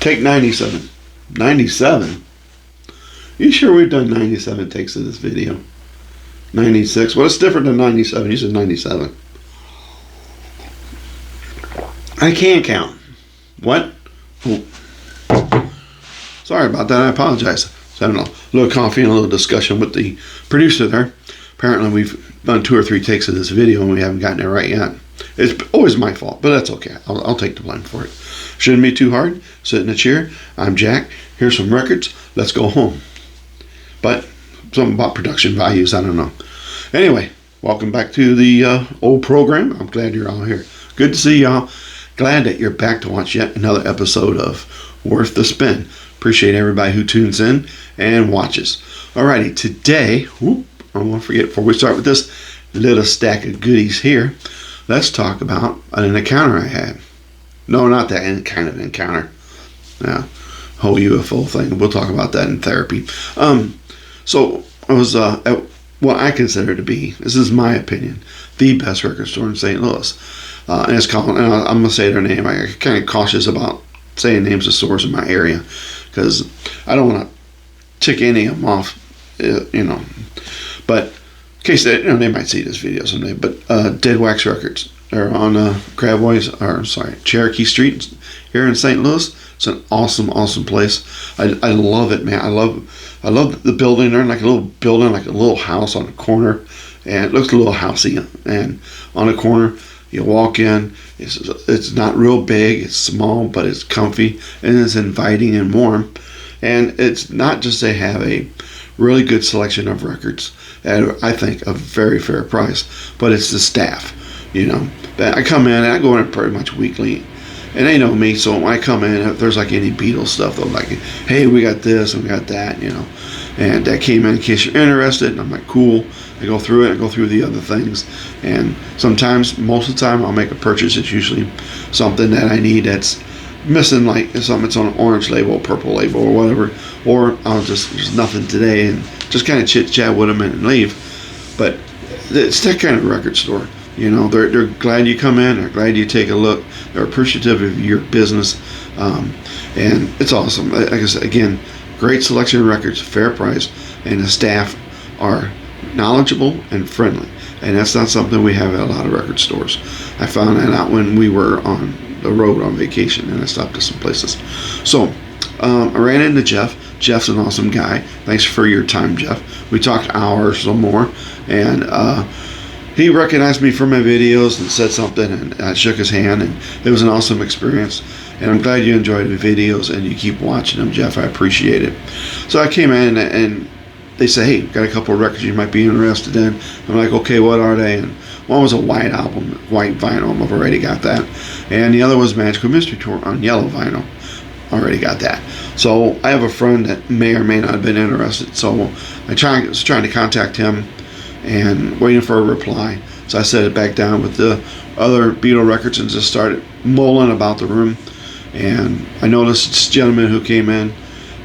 Take 97. 97? You sure we've done 97 takes of this video? 96. What's different than 97? You said 97. I can't count. What? Oh. Sorry about that. I apologize. So I don't know. A little coffee and a little discussion with the producer there. Apparently we've done 2 or 3 takes of this video and we haven't gotten it right yet. It's always my fault, but that's okay. I'll take the blame for it. Shouldn't be too hard. Sit in a chair. I'm Jack. Here's some records. Let's go home. But something about production values, I don't know. Anyway, welcome back to the old program. I'm glad you're all here. Good to see y'all. Glad that you're back to watch yet another episode of Worth the Spin. Appreciate everybody who tunes in and watches. Alrighty, today, I won't forget before we start with this little stack of goodies here, let's talk about an encounter I had. No, not that kind of encounter. Whole UFO thing. We'll talk about that in therapy. So I was at what I consider to be, this is my opinion, the best record store in St. Louis. And it's called, and I'm going to say their name. I'm kind of cautious about saying names of stores in my area because I don't want to tick any of them off, But in case they might see this video someday. But Dead Wax Records, they're on Cherokee Street here in St. Louis. It's an awesome place. I love it, man. I love the building. They're in like a little building, like a little house on a corner, and it looks a little housey. And on a corner, you walk in. It's not real big. It's small, but it's comfy and it's inviting and warm. And it's not just they have a really good selection of records at, I think, a very fair price, but it's the staff. I come in and I go in pretty much weekly. And they know me, so when I come in, if there's like any Beatles stuff, they're like, hey, we got this and we got that, And that came in case you're interested. And I'm like, cool. I go through it. I go through the other things. And sometimes, most of the time, I'll make a purchase. It's usually something that I need that's missing, like something that's on an orange label, purple label, or whatever. Or I'll there's nothing today, and just kind of chit-chat with them and leave. But it's that kind of record store. They're glad you come in. They're glad you take a look. They're appreciative of your business, and it's awesome. Like I said, again, great selection of records, fair price, and the staff are knowledgeable and friendly. And that's not something we have at a lot of record stores. I found that out when we were on the road on vacation, and I stopped at some places. So I ran into Jeff. Jeff's an awesome guy. Thanks for your time, Jeff. We talked hours or more, and he recognized me from my videos and said something, and I shook his hand, and it was an awesome experience. And I'm glad you enjoyed the videos and you keep watching them, Jeff. I appreciate it. So I came in and they said, hey, got a couple of records you might be interested in. I'm like, okay, what are they? And one was a white album, white vinyl. I've already got that. And the other was Magical Mystery Tour on yellow vinyl. Already got that. So I have a friend that may or may not have been interested. So I was trying to contact him and waiting for a reply. So I set it back down with the other Beatle records and just started mulling about the room. And I noticed this gentleman who came in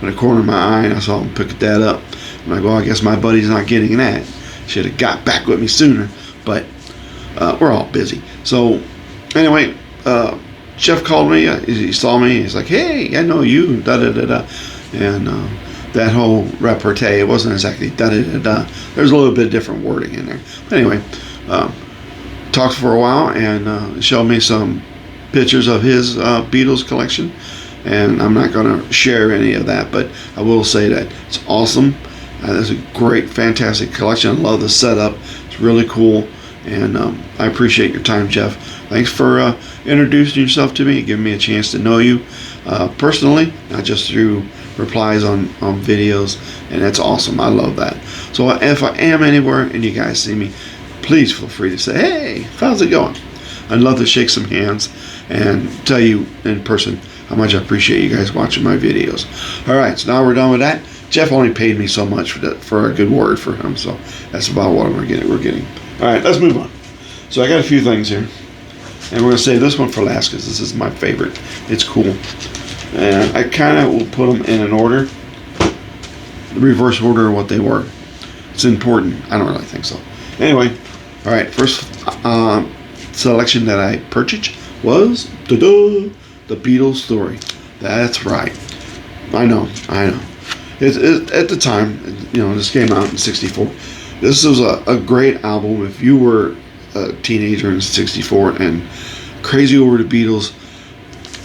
the corner of my eye, and I saw him pick that up. I'm like, well, I guess my buddy's not getting that. Should have got back with me sooner, but we're all busy. So anyway, Jeff called me. He saw me. He's like, hey, I know you, da-da-da-da. And that whole repartee, it wasn't exactly da-da-da-da. There's a little bit of different wording in there. But anyway, talked for a while and showed me some pictures of his Beatles collection. And I'm not going to share any of that, but I will say that it's awesome. It's a great, fantastic collection. I love the setup. It's really cool. And I appreciate your time, Jeff. Thanks for introducing yourself to me and giving me a chance to know you personally, not just through replies on videos. And that's awesome. I love that. So if I am anywhere and you guys see me, please feel free to say, hey, how's it going? I'd love to shake some hands and tell you in person how much I appreciate you guys watching my videos. All right, so now we're done with that. Jeff only paid me so much for a good word for him, so that's about what we're getting. All right, let's move on. So I got a few things here, and we're going to save this one for last because this is my favorite. It's cool. And I kind of will put them in an order, the reverse order of what they were. It's important. I don't really think so. Anyway, all right, first selection that I purchased was the Beatles Story. That's right. I know. At the time, this came out in '64. This was a great album. If you were a teenager in '64 and crazy over the Beatles,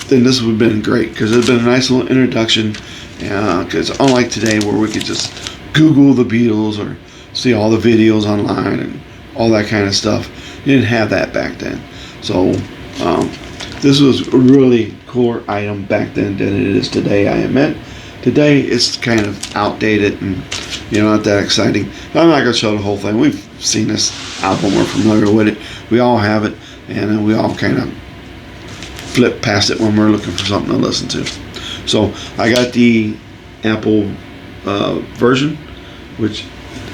then this would have been great because it would have been a nice little introduction. Because unlike today, where we could just Google the Beatles or see all the videos online and all that kind of stuff, you didn't have that back then. So this was a really cooler item back then than it is today, I admit. Today it's kind of outdated and not that exciting. I'm not going to show the whole thing. We've seen this album, we're familiar with it, we all have it, and we all kind of flip past it when we're looking for something to listen to. So I got the Apple version, which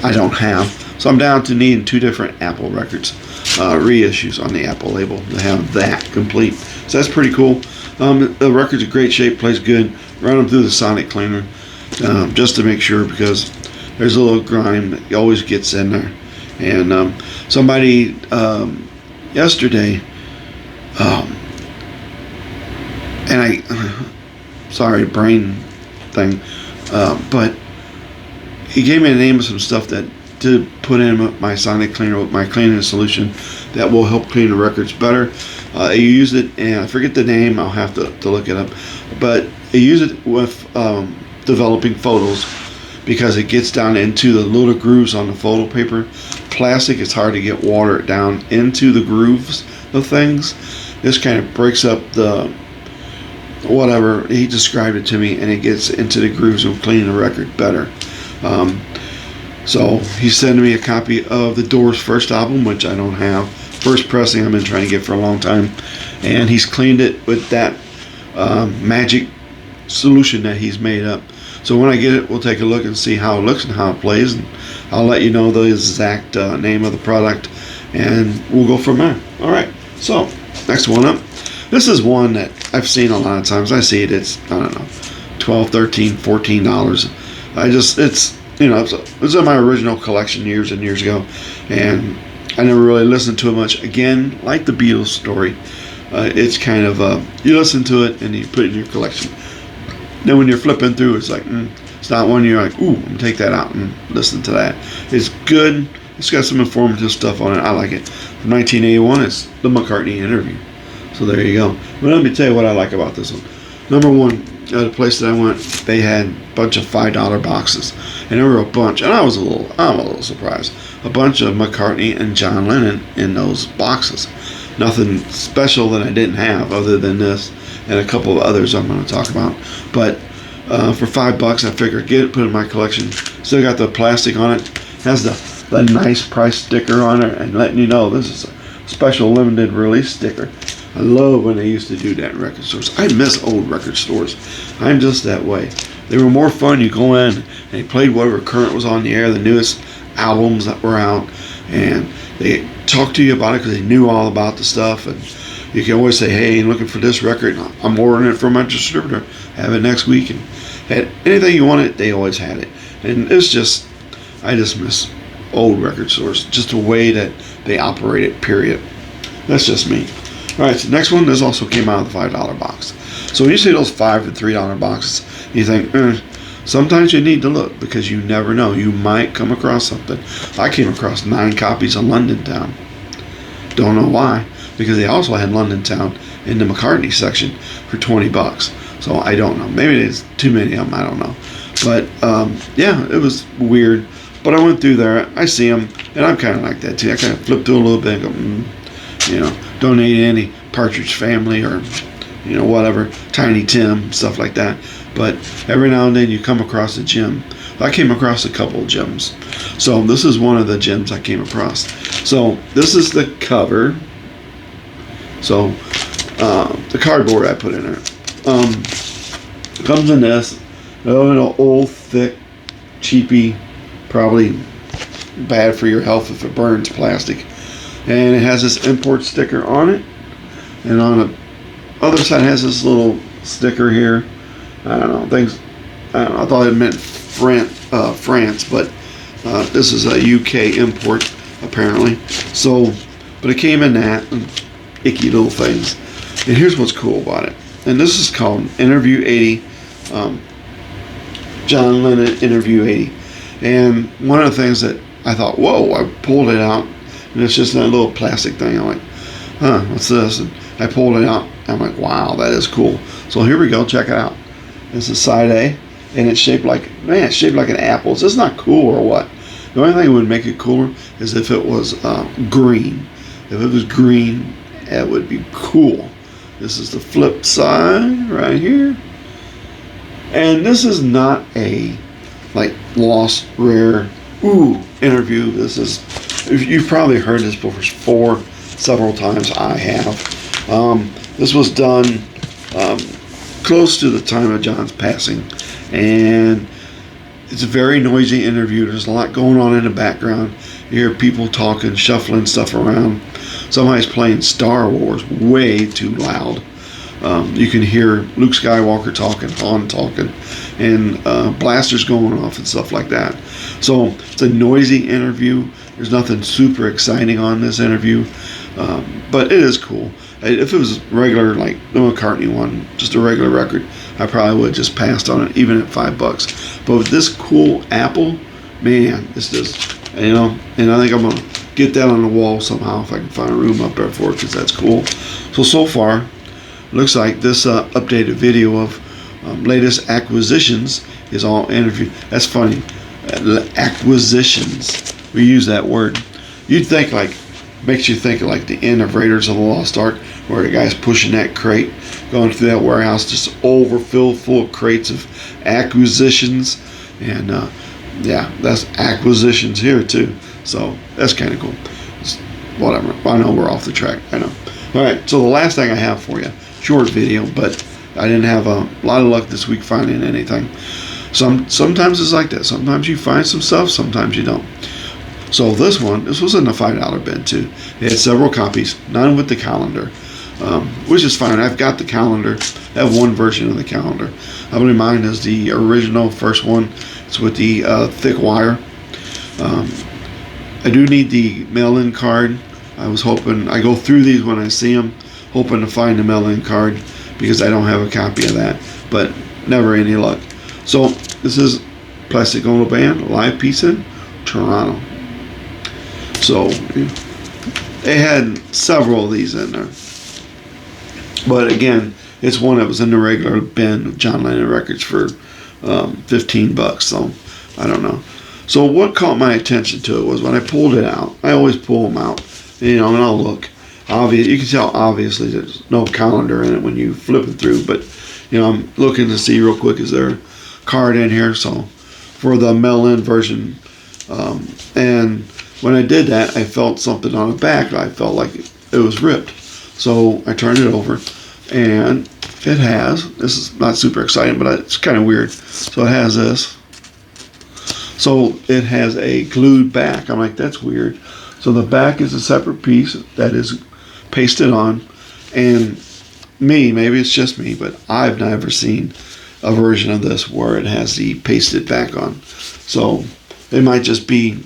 I don't have. So I'm down to needing 2 different Apple records, reissues on the Apple label to have that complete. So that's pretty cool. The record's in great shape, plays good. Run them through the sonic cleaner just to make sure, because there's a little grime that always gets in there. And somebody yesterday, sorry, brain thing, but he gave me the name of some stuff that to put in my sonic cleaner with my cleaning solution that will help clean the records better. I use it, and I forget the name, I'll have to look it up, but I use it with developing photos because it gets down into the little grooves on the photo paper. Plastic, it's hard to get water down into the grooves of things. This kind of breaks up the whatever he described it to me, and it gets into the grooves of cleaning the record better. So he's sending me a copy of the Doors' first album, which I don't have. First pressing I've been trying to get for a long time, and he's cleaned it with that magic solution that he's made up. So when I get it, we'll take a look and see how it looks and how it plays, and I'll let you know the exact name of the product, and we'll go from there. All right, so next one up. This is one that I've seen a lot of times. I see it, it's, I don't know, $12, $13, $14. It was in my original collection years and years ago, and I never really listened to it much. Again, like the Beatles story, it's kind of, you listen to it and you put it in your collection. Then when you're flipping through, it's like, it's not one you're like, ooh, I'm going to take that out and listen to that. It's good. It's got some informative stuff on it. I like it. From 1981, it's the McCartney interview. So there you go. But let me tell you what I like about this one. Number one, the place that I went, they had a bunch of $5 boxes, and there were a bunch, and I'm a little surprised. A bunch of McCartney and John Lennon in those boxes. Nothing special that I didn't have other than this and a couple of others I'm going to talk about. But for $5, I figured get it, put it in my collection. Still got the plastic on it. Has the nice price sticker on it, and letting you know this is a special limited release sticker. I love when they used to do that in record stores. I miss old record stores. I'm just that way. They were more fun. You go in and they played whatever current was on the air, the newest albums that were out, and they talked to you about it because they knew all about the stuff. And you can always say, hey, I'm looking for this record. I'm ordering it from my distributor. Have it next week. And had anything you wanted, they always had it. And it's just, I just miss old record stores. Just the way that they operated, period. That's just me. All right, so next one, this also came out of the $5 box. So when you see those $5 and $3 boxes, you think, sometimes you need to look because you never know. You might come across something. I came across 9 copies of London Town. Don't know why, because they also had London Town in the McCartney section for $20. So I don't know. Maybe there's too many of them. I don't know. But yeah, it was weird. But I went through there. I see them, and I'm kind of like that too. I kind of flip through a little bit and go, donate any Partridge Family or, whatever, Tiny Tim, stuff like that. But every now and then you come across a gem. I came across a couple of gems. So this is one of the gems I came across. So this is the cover. So the cardboard I put in there. Comes in this old, thick, cheapy, probably bad for your health if it burns plastic. And it has this import sticker on it. And on the other side it has this little sticker here. I don't know. I thought it meant France, but this is a UK import apparently. So, but it came in that and icky little things. And here's what's cool about it. and this is called Interview 80, um, John Lennon Interview 80. And one of the things that I thought, whoa, I pulled it out, and it's just that little plastic thing. I'm like, huh, what's this? And I pulled it out. I'm like, wow, that is cool. So here we go, check it out. This is side A, and it's shaped like, man, it's shaped like an apple. Is this not cool or what? The only thing that would make it cooler is if it was green. If it was green, it would be cool. This is the flip side right here. And this is not a like lost rare interview. This is, you've probably heard this before several times. I have. This was done close to the time of John's passing, and it's a very noisy interview. There's a lot going on in the background. You hear people talking, shuffling stuff around. Somebody's playing Star Wars way too loud. You can hear Luke Skywalker talking, Han talking, and blasters going off and stuff like that. So it's a noisy interview. There's nothing super exciting on this interview, but it is cool. If it was regular, like the McCartney one, just a regular record, I probably would have just passed on it, even at $5. But with this cool Apple, man, it's just, and I think I'm going to get that on the wall somehow if I can find a room up there for it, because that's cool. So far, looks like this updated video of latest acquisitions is all interview. That's funny. Acquisitions. We use that word. You'd think like, makes you think of like the end of Raiders of the Lost Ark, where the guy's pushing that crate, going through that warehouse, just overfilled full of crates of acquisitions. And yeah, that's acquisitions here too. So that's kind of cool. It's whatever. I know we're off the track. I know. All right. So the last thing I have for you, short video, but I didn't have a lot of luck this week finding anything. Sometimes it's like that. Sometimes you find some stuff, sometimes you don't. So this was in the $5 bin too. It had several copies, none with the calendar, which is fine. I've got the calendar. I have one version of the calendar. I believe mine is the original first one. It's with the thick wire. I do need the mail-in card. I was hoping, I go through these when I see them, hoping to find the mail-in card, because I don't have a copy of that, but never any luck. So this is Plastic Ono Band, live piece in Toronto. So they had several of these in there, but again, it's one that was in the regular bin of John Lennon records for $15. So I don't know. So what caught my attention to it was when I pulled it out. I always pull them out, and I'll look. Obvious, you can tell obviously there's no calendar in it when you flip it through, but I'm looking to see real quick, is there a card in here? So for the mail-in version, and when I did that, I felt something on the back. I felt like it was ripped. So I turned it over, and it has, this is not super exciting, but it's kind of weird. So it has this. So it has a glued back. I'm like, that's weird. So the back is a separate piece that is pasted on. And maybe it's just me, but I've never seen a version of this where it has the pasted back on. So it might just be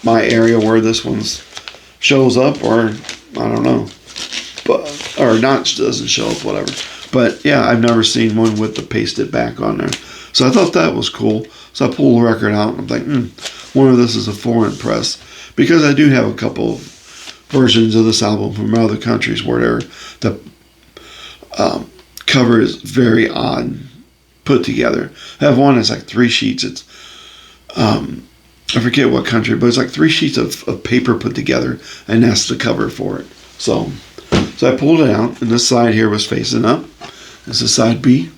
my area where this one shows up, or I don't know, but or not, doesn't show up, whatever. But yeah, I've never seen one with the pasted back on there. So I thought that was cool. So I pulled the record out, and I'm like, one of this is a foreign press, because I do have a couple of versions of this album from other countries where the cover is very odd put together. I have one that's like 3 sheets. It's I forget what country, but it's like 3 sheets of paper put together, and that's the cover for it. So I pulled it out, and this side here was facing up. This is side B,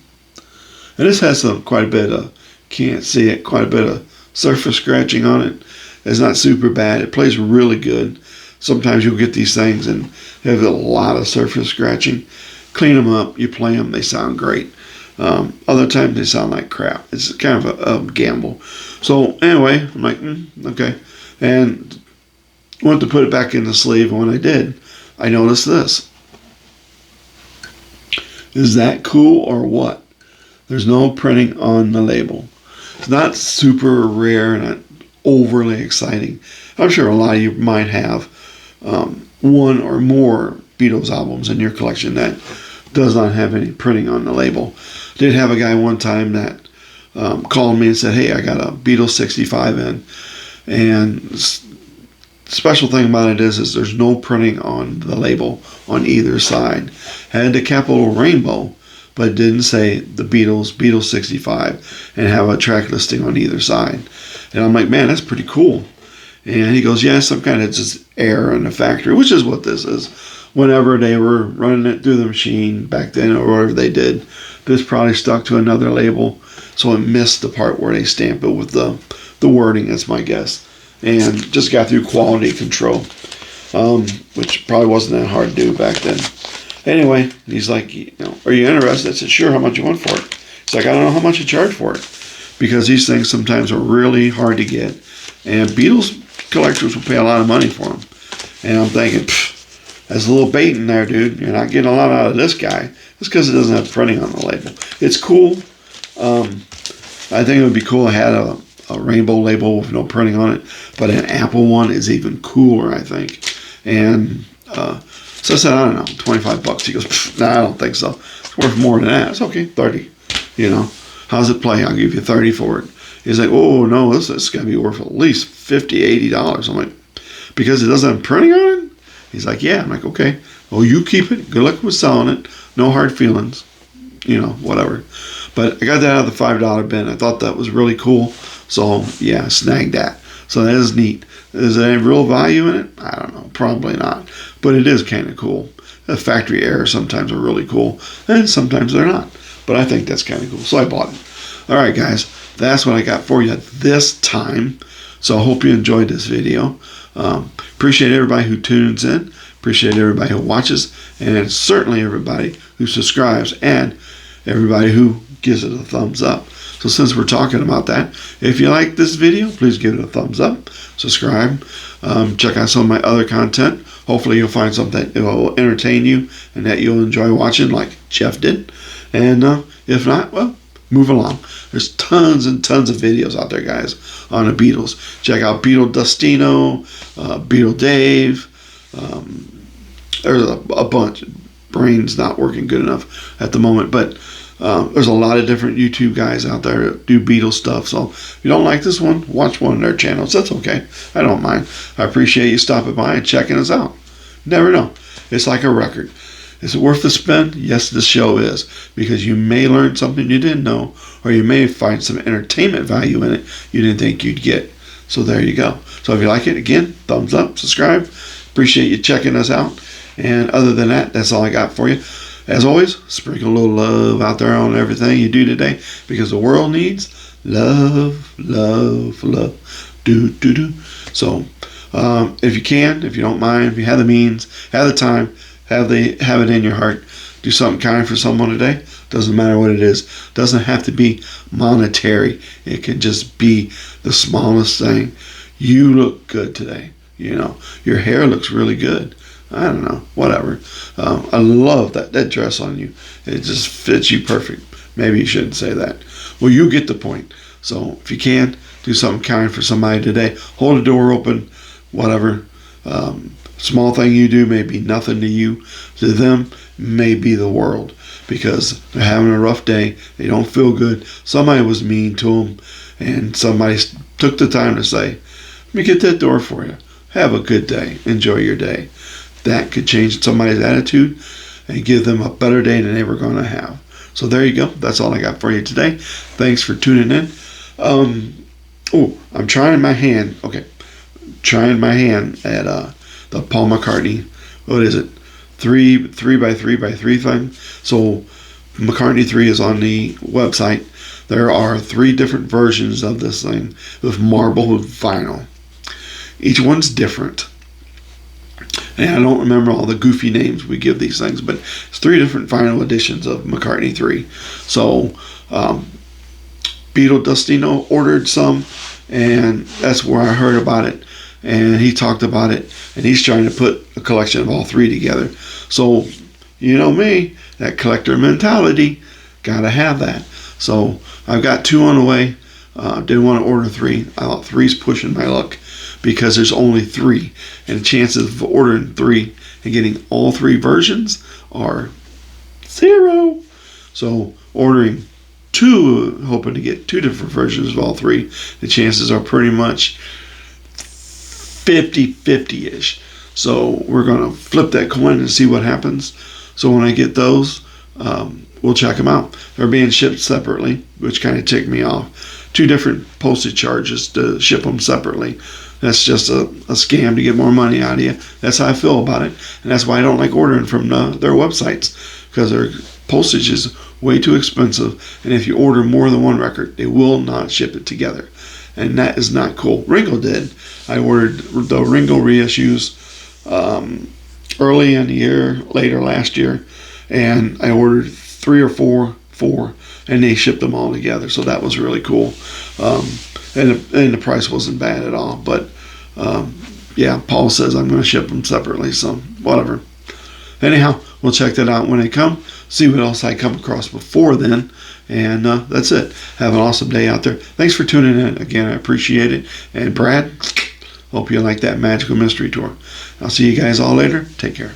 and this has quite a bit of, can't see it, quite a bit of surface scratching on it. It's not super bad. It plays really good. Sometimes you'll get these things and have a lot of surface scratching. Clean them up, you play them, they sound great. Other times they sound like crap. It's kind of a gamble. So anyway, I'm like, okay. And went to put it back in the sleeve, and when I did, I noticed this. Is that cool or what? There's no printing on the label. It's not super rare and not overly exciting. I'm sure a lot of you might have one or more Beatles albums in your collection that does not have any printing on the label. Did have a guy one time that called me and said, hey, I got a Beetle 65 in, and special thing about it is there's no printing on the label on either side. Had the capital rainbow, but it didn't say the Beatles, Beetle 65, and have a track listing on either side. And I'm like, man, that's pretty cool. And he goes, yeah, some kind of just error in the factory, which is what this is. Whenever they were running it through the machine back then, or whatever they did, this probably stuck to another label, so it missed the part where they stamp it with the wording, that's my guess. And just got through quality control, which probably wasn't that hard to do back then. Anyway, he's like, are you interested? I said, sure, how much you want for it? He's like, I don't know how much you charge for it, because these things sometimes are really hard to get, and Beatles collectors will pay a lot of money for them. And I'm thinking, there's a little bait in there, dude. You're not getting a lot out of this guy. It's because it doesn't have printing on the label. It's cool. I think it would be cool if it had a rainbow label with no printing on it, but an Apple one is even cooler, I think. And so I said, I don't know, $25. He goes, nah, I don't think so. It's worth more than that. It's okay, 30. How's it play? I'll give you 30 for it. He's like, oh no, this is gonna be worth at least $50, $80. I'm like, because it doesn't have printing on it? He's like, yeah. I'm like, okay. Well, you keep it. Good luck with selling it. No hard feelings. Whatever. But I got that out of the $5 bin. I thought that was really cool. So, yeah, snagged that. So that is neat. Is there any real value in it? I don't know. Probably not. But it is kind of cool. The factory errors sometimes are really cool. And sometimes they're not. But I think that's kind of cool. So I bought it. All right, guys. That's what I got for you this time. So I hope you enjoyed this video. Appreciate everybody who tunes in. Appreciate everybody who watches. And certainly everybody who subscribes. And everybody who gives it a thumbs up. So since we're talking about that, if you like this video, please give it a thumbs up. Subscribe. Check out some of my other content. Hopefully you'll find something that will entertain you and that you'll enjoy watching like Jeff did. And if not, well, move along. There's tons and tons of videos out there, guys, on the Beatles. Check out Beetle Dustino, Beetle Dave. There's a bunch. Brain's not working good enough at the moment, but there's a lot of different YouTube guys out there that do Beatles stuff. So if you don't like this one, watch one of their channels. That's okay. I don't mind. I appreciate you stopping by and checking us out. Never know. It's like a record. Is it worth the spend? Yes, this show is, because you may learn something you didn't know, or you may find some entertainment value in it you didn't think you'd get. So there you go. So if you like it, again, thumbs up, subscribe. Appreciate you checking us out. And other than that, that's all I got for you. As always, sprinkle a little love out there on everything you do today, because the world needs love, love, love. Do. So if you can, if you don't mind, if you have the means, have the time, have it in your heart, do something kind for someone today. Doesn't matter what it is. Doesn't have to be monetary. It can just be the smallest thing. You look good today. Your hair looks really good. I don't know, whatever. I love that dress on you. It just fits you perfect. Maybe you shouldn't say that. Well, you get the point. So if you can, do something kind for somebody today. Hold the door open, whatever. Small thing you do may be nothing to you. To them, may be the world, because they're having a rough day. They don't feel good. Somebody was mean to them, and somebody took the time to say, let me get that door for you. Have a good day. Enjoy your day. That could change somebody's attitude and give them a better day than they were going to have. So there you go. That's all I got for you today. Thanks for tuning in. I'm trying my hand. Okay. Trying my hand at the Paul McCartney. What is it? 3 by 3 by 3 thing. So McCartney 3 is on the website. There are 3 different versions of this thing with marble vinyl. Each one's different. And I don't remember all the goofy names we give these things, but it's 3 different vinyl editions of McCartney 3. So Beetle Dustino ordered some, and that's where I heard about it. And he talked about it, and he's trying to put a collection of all 3 together. So, you know me, that collector mentality, gotta have that. So I've got 2 on the way. Didn't want to order 3. I thought 3's pushing my luck, because there's only 3, and the chances of ordering 3 and getting all 3 versions are 0. So ordering two, hoping to get two different versions of all three, the chances are pretty much 50-50-ish. So we're going to flip that coin and see what happens. So when I get those, we'll check them out. They're being shipped separately, which kind of ticked me off. 2 different postage charges to ship them separately. That's just a scam to get more money out of you. That's how I feel about it. And that's why I don't like ordering from their websites, because their postage is way too expensive. And if you order more than one record, they will not ship it together. And that is not cool. Ringo did. I ordered the Ringo reissues early in the year, later last year. And I ordered 3 or 4, and they shipped them all together. So that was really cool. And the price wasn't bad at all. But yeah, Paul says I'm going to ship them separately, so whatever. Anyhow, we'll check that out when they come. See what else I come across before then. And that's it. Have an awesome day out there. Thanks for tuning in. Again, I appreciate it. And Brad, hope you like that Magical Mystery Tour. I'll see you guys all later. Take care.